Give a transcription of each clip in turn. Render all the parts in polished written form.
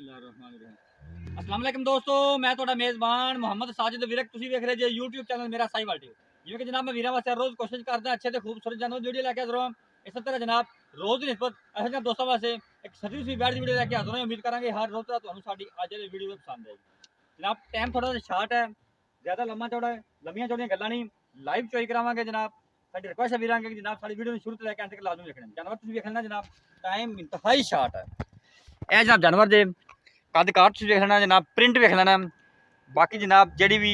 अस्सलाम वालेकुम दोस्तों, मैं ਤੁਹਾਡਾ ਮੇਜ਼ਬਾਨ ਮੁਹੰਮਦ ਸਾजिद ਵਿਰਕ। ਤੁਸੀਂ ਵੇਖ ਰਹੇ ਜੇ YouTube ਚੈਨਲ ਮੇਰਾ ਸਾਈਵਾਲ ਟੀਵੀ। ਜਿਵੇਂ ਕਿ ਜਨਾਬ ਮੈਂ ਵੀਰਾਂ ਵਾਸਤੇ ਰੋਜ਼ ਕੋਸ਼ਿਸ਼ ਕਰਦਾ ਅੱਛੇ ਤੇ ਖੂਬਸੂਰਤ ਜਾਨਵਰ ਵੀਡੀਓ ਲੈ ਕੇ ਹਾਜ਼ਰ ਹਾਂ। ਇਸੇ ਤਰ੍ਹਾਂ ਜਨਾਬ ਰੋਜ਼ ਦੀ ਨਿਸਬਤ ਇਹੋ ਜਿਹੇ ਦੋਸਤਾਂ ਵਾਸਤੇ ਇੱਕ ਸੱਜੀ ਸੀ ਬੈਠ ਦੀ ਵੀਡੀਓ ਲੈ ਕੇ ਹਾਜ਼ਰ ਹਾਂ। ਉਮੀਦ ਕਰਾਂਗੇ ਹਰ ਰੋਜ਼ ਦਾ ਤੁਹਾਨੂੰ ਸਾਡੀ ਅੱਜ ਦੀ ਵੀਡੀਓ ਪਸੰਦ ਆਏਗੀ। ਜਨਾਬ ਟਾਈਮ ਥੋੜਾ ਜਿਹਾ ਸ਼ਾਰਟ ਹੈ, ਜ਼ਿਆਦਾ ਲੰਮਾ ਚੌੜਾ ਹੈ, ਲੰਮੀਆਂ ਚੌੜੀਆਂ ਗੱਲਾਂ ਨਹੀਂ, ਲਾਈਵ ਚੋਈ ਕਰਾਵਾਂਗੇ ਜਨਾਬ। ਸਾਡੀ ਰਿਕੁਐਸਟ ਹੈ ਵੀਰਾਂ ਕਿ ਜਨਾਬ ਸਾਡੀ ਵੀਡੀਓ ਨੂੰ ਸ਼ੁਰੂ ਤੋਂ ਲੈ ਕੇ ਅੰਤ ਤੱਕ ਲਾਜ਼ਮੀ ਵੇਖਣਾ। ਜਾਨਵਰ ਤੁਸੀਂ ਵੇਖ ਲੈਣਾ ਜਨਾਬ, ਟਾਈਮ ਇੰਤਹਾਈ ਸ਼ਾਰਟ ਹੈ। ਇਹ ਜਨਾਬ ਜਾਨਵਰ ਦੇ कद काट वेख लेना जनाब, प्रिंट वेख लेना। बाकी जनाब जी भी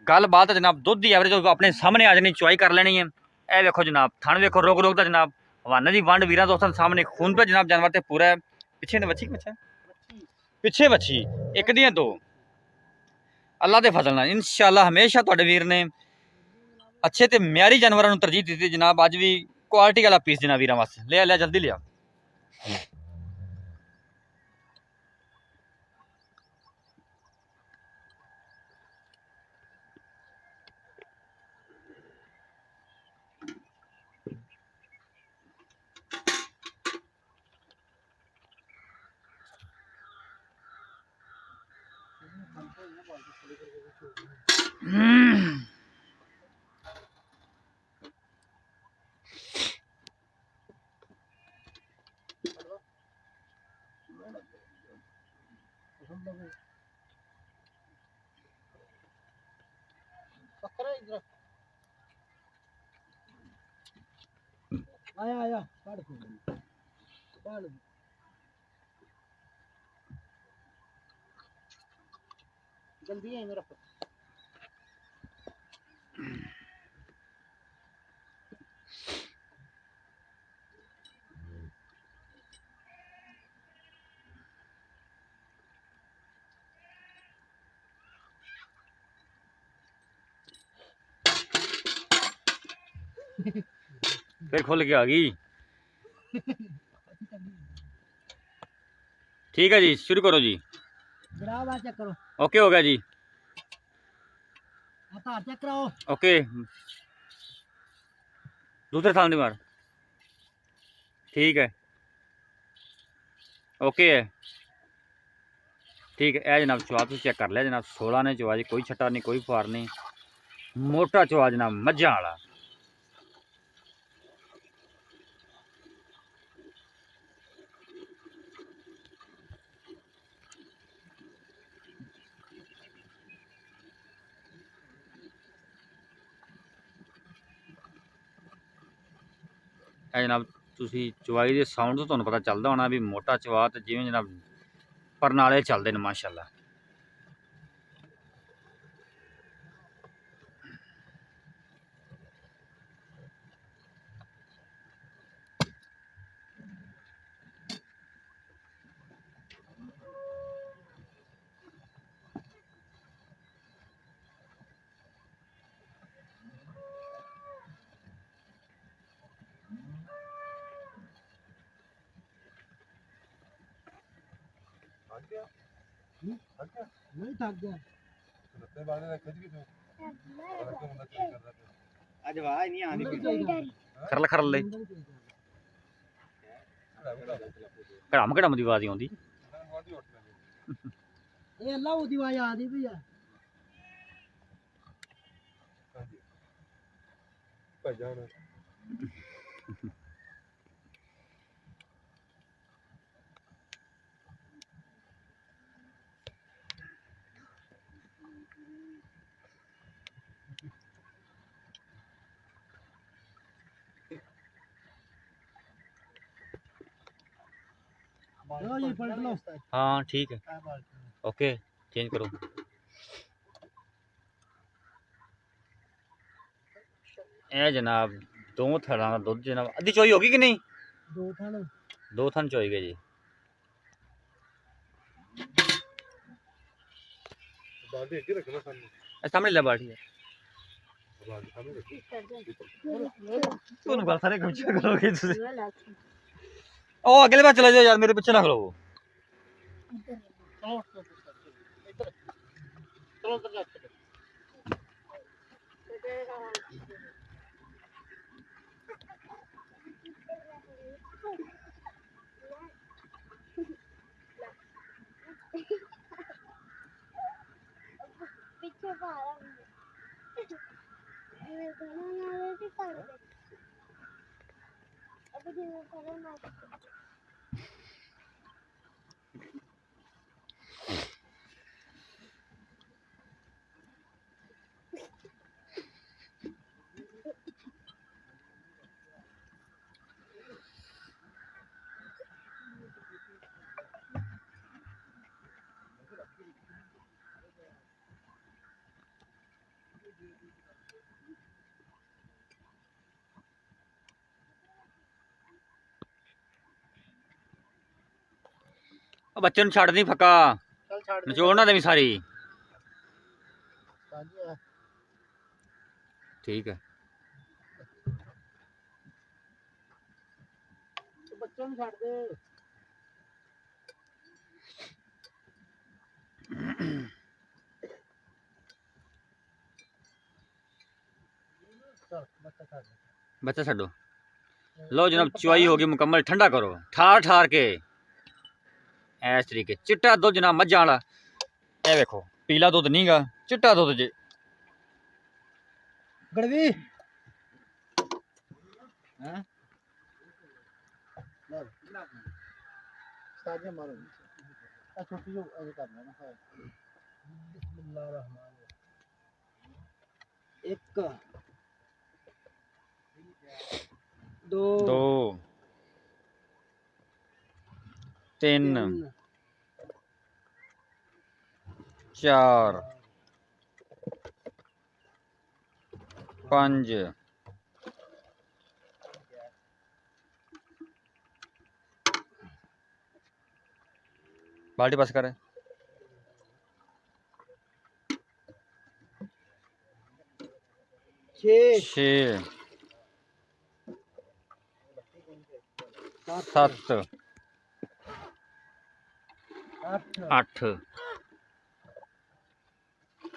गलबात है जनाब दुध की एवरेज अपने सामने आ जानी, चुआई कर लेनी है। यह वेखो जनाब थन वेखो, रोक रोक का जनाब हवाने की वंड वीर दोस्तों सामने खून पे जनाब जानवर तो पूरा है। पिछे ने बच्ची बच्चा पिछे बच्ची एक दियाँ दो अल्लाह के फजल नाल इंशाअल्लाह हमेशा तुहाडे वीर ने अच्छे तो म्यारी जानवरों तरजीह दी जनाब। अज भी क्वालिटी वाला पीस जनाब वीर वास्ते लिया लिया जल्दी लिया। आया आया जल्दी है मेरा फिर खुल के आ गई। ठीक है जी, शुरू करो जी। चेक करो। ओके हो गया जी, चेक कराओ। ओके दूसरे थाल मार, ठीक है ओके है, ठीक है। जनाब चुआ तुम चेक कर लिया जनाब, 16 ने चुआ जी, कोई छट्टा नहीं कोई फार नहीं, मोटा चुआ जनाब मझा वाला। जनाब तुसी चुआई के साउंड तो तुहानू पता चलता होना भी मोटा चुआ तो जिवें जनाब परनाले चलते हैं माशाअल्लाह। नहीं थक गया खरल खरल ले कड़म कड़म की आवाज आती। ये अल्लाह दी आवाज आ रही भैया लो जी पलट लो। हाँ ठीक है ओके चेंज करो। ए जनाब दो थड़ा का दुध जनाब अद्धी चोई होगी कि नहीं? दो थन चोई गए जी। सामने ले बाटी है सारे करोगे ओ अगले बार चला जाओ यार, मेरे पीछे ना खलो। पीछे पारा ये गाना ना रहे कर दे अब दिन करो ना ਉਹ ਬੱਚੇ ਨੂੰ ਛੱਡ ਨਹੀਂ ਫੱਕਾ चल छाड़ दे ਨਿਚੋੜ ਨਾ ਦੇਵੀਂ ਸਾਰੀ साजी है ਠੀਕ ਹੈ तो बच्चों में छाड़ दे चल बच्चा छाड़ दे ਬੱਚਾ ਛੱਡੋ ਲਓ ਜਨਾਬ ਚੁਆਈ ਹੋ ਗਈ ਮੁਕੰਮਲ ਠੰਡਾ ਕਰੋ ਠਾਰ ਠਾਰ ਕੇ ਇਸ ਤਰੀਕੇ ਚਿੱਟਾ ਦੁੱਧ ਜਨਾਬ ਮੱਝਾਂ ਵਾਲਾ ਇਹ ਵੇਖੋ ਪੀਲਾ ਦੁੱਧ ਨਹੀਂਗਾ ਚਿੱਟਾ ਦੁੱਧ ਜੇ गड़वी हैं साजिया मारो आ छोटी जो ऐसे करना ना है बिस्मिल्लाहिर्रहमानिर्रहीम एक दो दो तीन चार पांच बाल्टी पास कर छः छः सात सत्त आठ अठ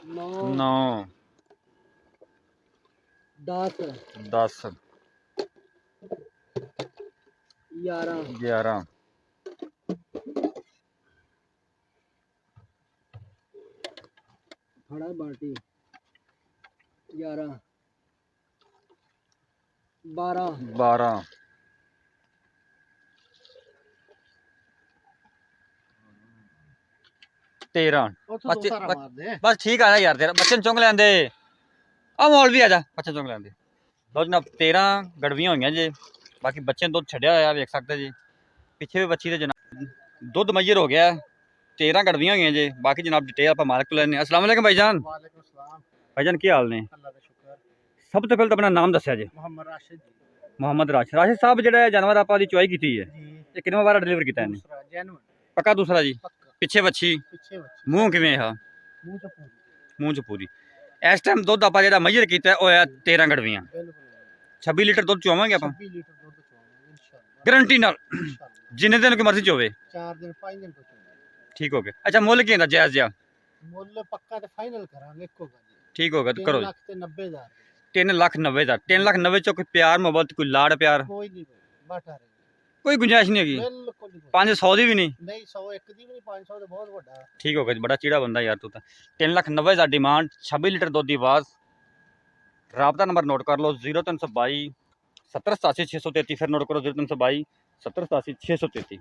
नौ नौ 10 दस 11 ग्यारह खड़ा बाल्टी 11 12 बारह तेरह बच्चे बस ठीक आ यार तेरा बच्चे चुंग लेंदे आ मौल भी आ जा बच्चे चुंग लेंदे लो जनाब 13 गड़वियां हुई जे बाकी बच्चे ने दुध छड़िया होया वेख सकते जी पिछे भी बच्ची ते जनाब दुध मजर हो गया 13 गड़वियां हुई जे बाकी जनाब डिटेल आप मालिक को लेने अस्सलाम वालेकुम भाईजान वालेकुम सलाम भाईजान की हाल ने अल्लाह का शुक्र सब तो पहले तो अपना नाम दस्या जी मोहम्मद राशिद जी मोहम्मद राशिद साहब ਜਿਹੜਾ ਜਾਨਵਰ ਆਪਾਂ ਦੀ ਚੁਆਈ ਕੀਤੀ ਹੈ जी ਇਹ ਕਿੰਨਾ ਵਾਰ ਡਿਲੀਵਰ ਕੀਤਾ ਇਹਨੇ दूसरा जेन्युइन ਪੱਕਾ ਦੂਸਰਾ ਜੀ पक्का ਪਿੱਛੇ ਵੱਛੀ पीछे बच्चे ਮੂੰਹ ਕਿਵੇਂ ਆ मुंह तो पूरी ਮੂੰਹ ਚ ਪੂਰੀ ਇਸ ਟਾਈਮ ਦੁੱਧ ਆਪਾਂ ਜਿਹੜਾ ਮਜਰ ਕੀਤਾ ਉਹ ਹੋਇਆ 13 ਗੜਵੀਆਂ बिल्कुल 26 ਲੀਟਰ ਦੁੱਧ ਚੋਵਾਂਗੇ ਆਪਾਂ 26 लीटर दूध चुवाएंगे इंशाल्लाह ਗਰੰਟੀ ਨਾਲ इंशाल्लाह ਜਿੰਨੇ ਦਿਨ ਕੋਈ ਮਰਜ਼ੀ ਚੋਵੇ 4 दिन 5 दिन को चुवाएंगे ਠੀਕ ਹੋ ਗਿਆ ਅੱਛਾ ਮੁੱਲ ਕੀ ਹੁੰਦਾ ਜਾਇਜ਼ ਜਿਹਾ ਮੁੱਲ ਪੱਕਾ ਤੇ ਫਾਈਨਲ ਕਰਾਂਗੇ ਇੱਕੋ ਗੱਲ ਠੀਕ ਹੋ ਗਿਆ ਤੇ ਕਰੋ 3,90,000 3,90,000 3,90,000 ਚੋਂ ਕੋਈ ਪਿਆਰ ਮੁਹੱਬਤ ਕੋਈ ਲਾੜ ਪਿਆਰ ਕੋਈ ਨਹੀਂ ਬਾਟਾ ਰਹੇ ਕੋਈ ਗੁੰਜਾਇਸ਼ ਨਹੀਂ ਹੈਗੀ ਬਿਲਕੁਲ ਨਹੀਂ 500 ਦੀ ਵੀ ਨਹੀਂ ਨਹੀਂ 100 ਇੱਕ ਦੀ ਵੀ ਨਹੀਂ 500 ਤੇ ਬਹੁਤ ਵੱਡਾ ਠੀਕ ਹੋ ਗਿਆ ਜੀ, ਬੜਾ ਚੀੜਾ ਬੰਦਾ ਯਾਰ ਤੂੰ ਤਾਂ 3,90,000 ਡਿਮਾਂਡ 26 ਲੀਟਰ ਦੁੱਧ ਦੀ ਆਵਾਜ਼ ਰਾਬਤਾ ਨੰਬਰ ਨੋਟ ਕਰ ਲਓ 0322 7087 633 ਫਿਰ ਨੋਟ ਕਰੋ 0322 7087 633